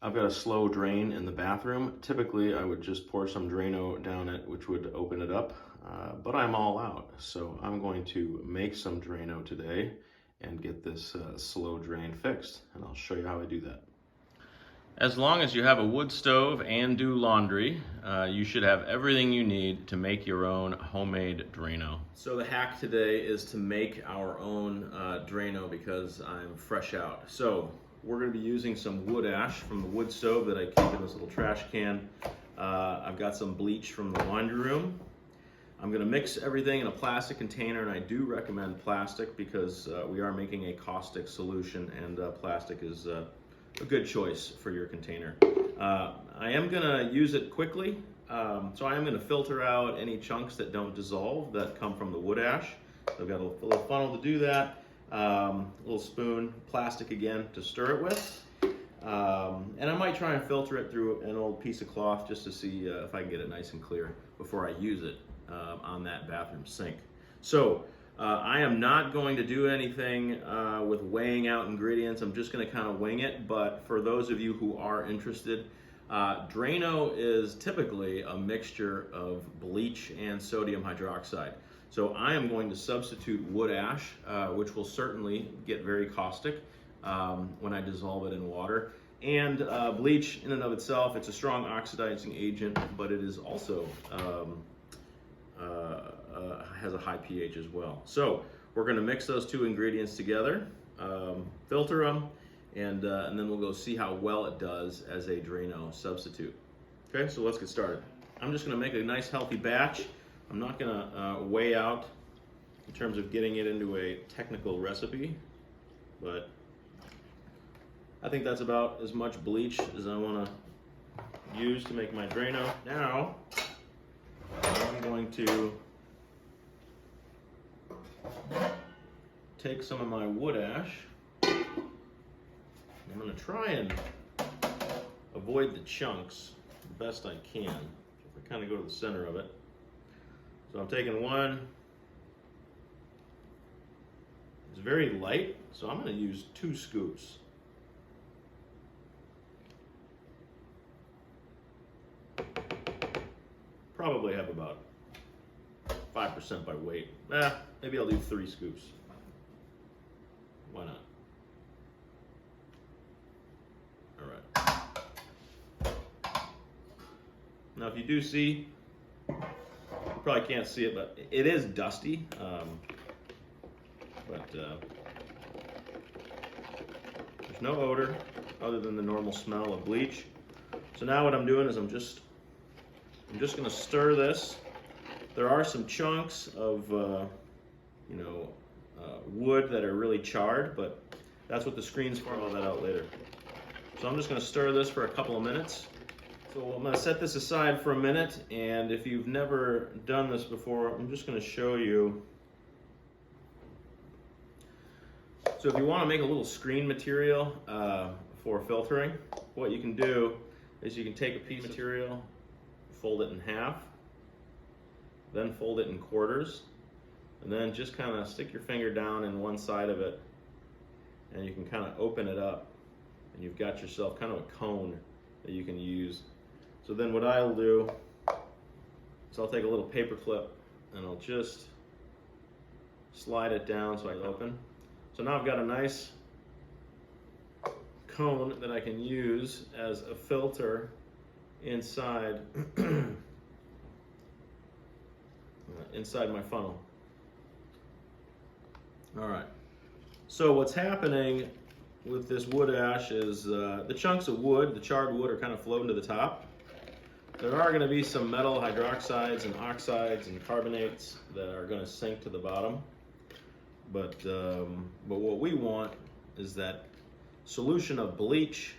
I've got a slow drain in the bathroom. Typically, I would just pour some Drano down it, which would open it up, but I'm all out. So I'm going to make some Drano today and get this slow drain fixed, and I'll show you how I do that. As long as you have a wood stove and do laundry, you should have everything you need to make your own homemade Drano. So the hack today is to make our own Drano because I'm fresh out. So we're going to be using some wood ash from the wood stove that I keep in this little trash can. I've got some bleach from the laundry room. I'm going to mix everything in a plastic container, and I do recommend plastic because we are making a caustic solution, and plastic is a good choice for your container. I am going to use it quickly, so I am going to filter out any chunks that don't dissolve that come from the wood ash. So I've got a little funnel to do that. A little spoon, plastic again to stir it with, and I might try and filter it through an old piece of cloth just to see if I can get it nice and clear before I use it on that bathroom sink. So I am not going to do anything with weighing out ingredients. I'm just going to kind of wing it, but for those of you who are interested, Drano is typically a mixture of bleach and sodium hydroxide. So I am going to substitute wood ash, which will certainly get very caustic when I dissolve it in water. And bleach in and of itself, it's a strong oxidizing agent, but it is also has a high pH as well. So we're going to mix those two ingredients together, filter them, and then we'll go see how well it does as a Drano substitute. Okay, so let's get started. I'm just going to make a nice healthy batch. I'm not going to weigh out in terms of getting it into a technical recipe, but I think that's about as much bleach as I want to use to make my Drano. Now, I'm going to take some of my wood ash. I'm going to try and avoid the chunks the best I can. So if I kind of go to the center of it. So I'm taking one. It's very light, so I'm going to use 2 scoops. Probably have about 5% by weight. Maybe I'll do 3 scoops. Why not? All right. Now, if you do see, you probably can't see it, but it is dusty. There's no odor other than the normal smell of bleach. So now what I'm doing is I'm just going to stir this. There are some chunks of wood that are really charred, but that's what the screen's for. I'll all that out later. So I'm just going to stir this for a couple of minutes. So I'm going to set this aside for a minute, and if you've never done this before, I'm just going to show you. So if you want to make a little screen material for filtering, what you can do is you can take a piece of material, fold it in half, then fold it in quarters, and then just kind of stick your finger down in one side of it, and you can kind of open it up, and you've got yourself kind of a cone that you can use. So then what I'll do is I'll take a little paper clip and I'll just slide it down so I open. So now I've got a nice cone that I can use as a filter inside inside my funnel. All right, so what's happening with this wood ash is the chunks of wood, the charred wood, are kind of floating to the top. There are going to be some metal hydroxides and oxides and carbonates that are going to sink to the bottom, but what we want is that solution of bleach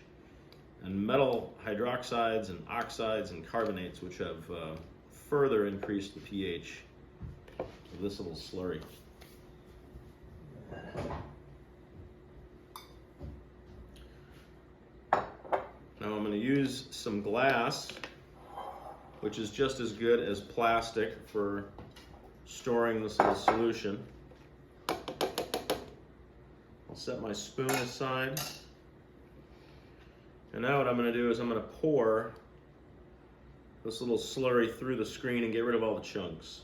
and metal hydroxides and oxides and carbonates, which have further increased the pH of this little slurry. Now I'm going to use some glass, which is just as good as plastic for storing this little solution. I'll set my spoon aside. And now what I'm going to do is I'm going to pour this little slurry through the screen and get rid of all the chunks.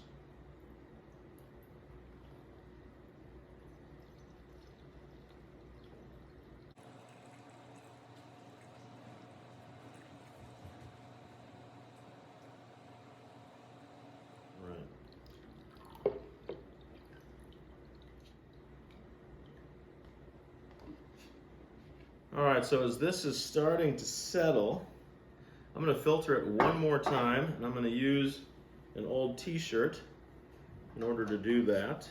All right, so as this is starting to settle, I'm going to filter it one more time, and I'm going to use an old t-shirt in order to do that.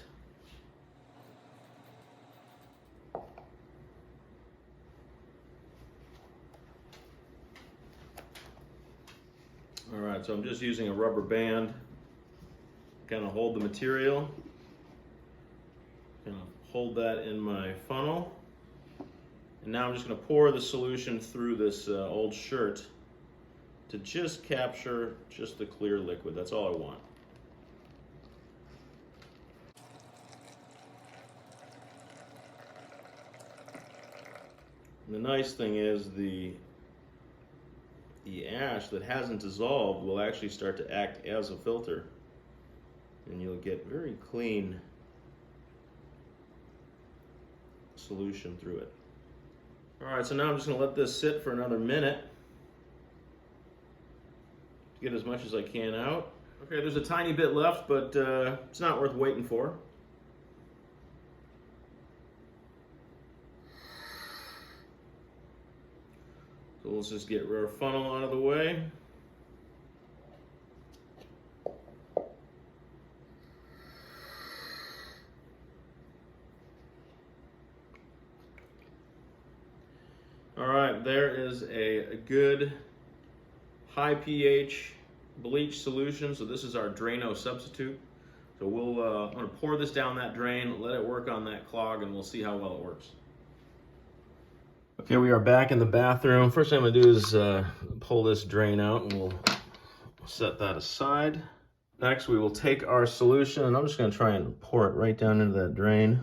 All right, so I'm just using a rubber band to kind of hold the material, kind of hold that in my funnel. And now I'm just going to pour the solution through this old shirt to just capture just the clear liquid. That's all I want. And the nice thing is the ash that hasn't dissolved will actually start to act as a filter, and you'll get very clean solution through it. All right, so now I'm just going to let this sit for another minute to get as much as I can out. Okay, there's a tiny bit left, but it's not worth waiting for. So let's just get our funnel out of the way. All right, there is a good high pH bleach solution. So this is our Drano substitute. So I'm gonna pour this down that drain, let it work on that clog, and we'll see how well it works. Okay, we are back in the bathroom. First thing I'm gonna do is pull this drain out, and we'll set that aside. Next, we will take our solution, and I'm just gonna try and pour it right down into that drain.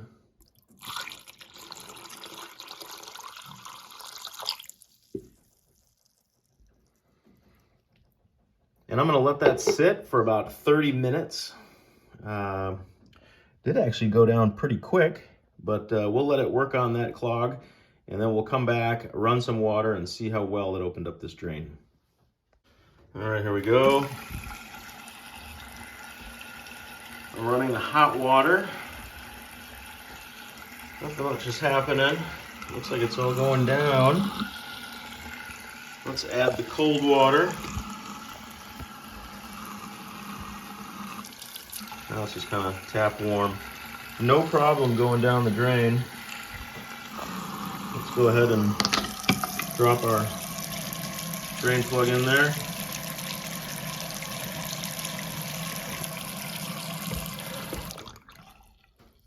And I'm gonna let that sit for about 30 minutes. Did actually go down pretty quick, but we'll let it work on that clog, and then we'll come back, run some water, and see how well it opened up this drain. All right, here we go. I'm running the hot water. Nothing much is happening. Looks like it's all going down. Let's add the cold water. Now it's just kind of tap warm. No problem going down the drain. Let's go ahead and drop our drain plug in there.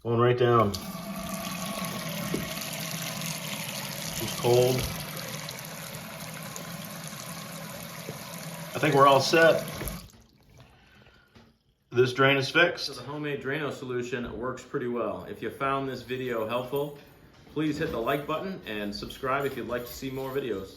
Going right down. It's cold. I think we're all set. This drain is fixed. So the homemade Drano solution works pretty well. If you found this video helpful, please hit the like button and subscribe if you'd like to see more videos.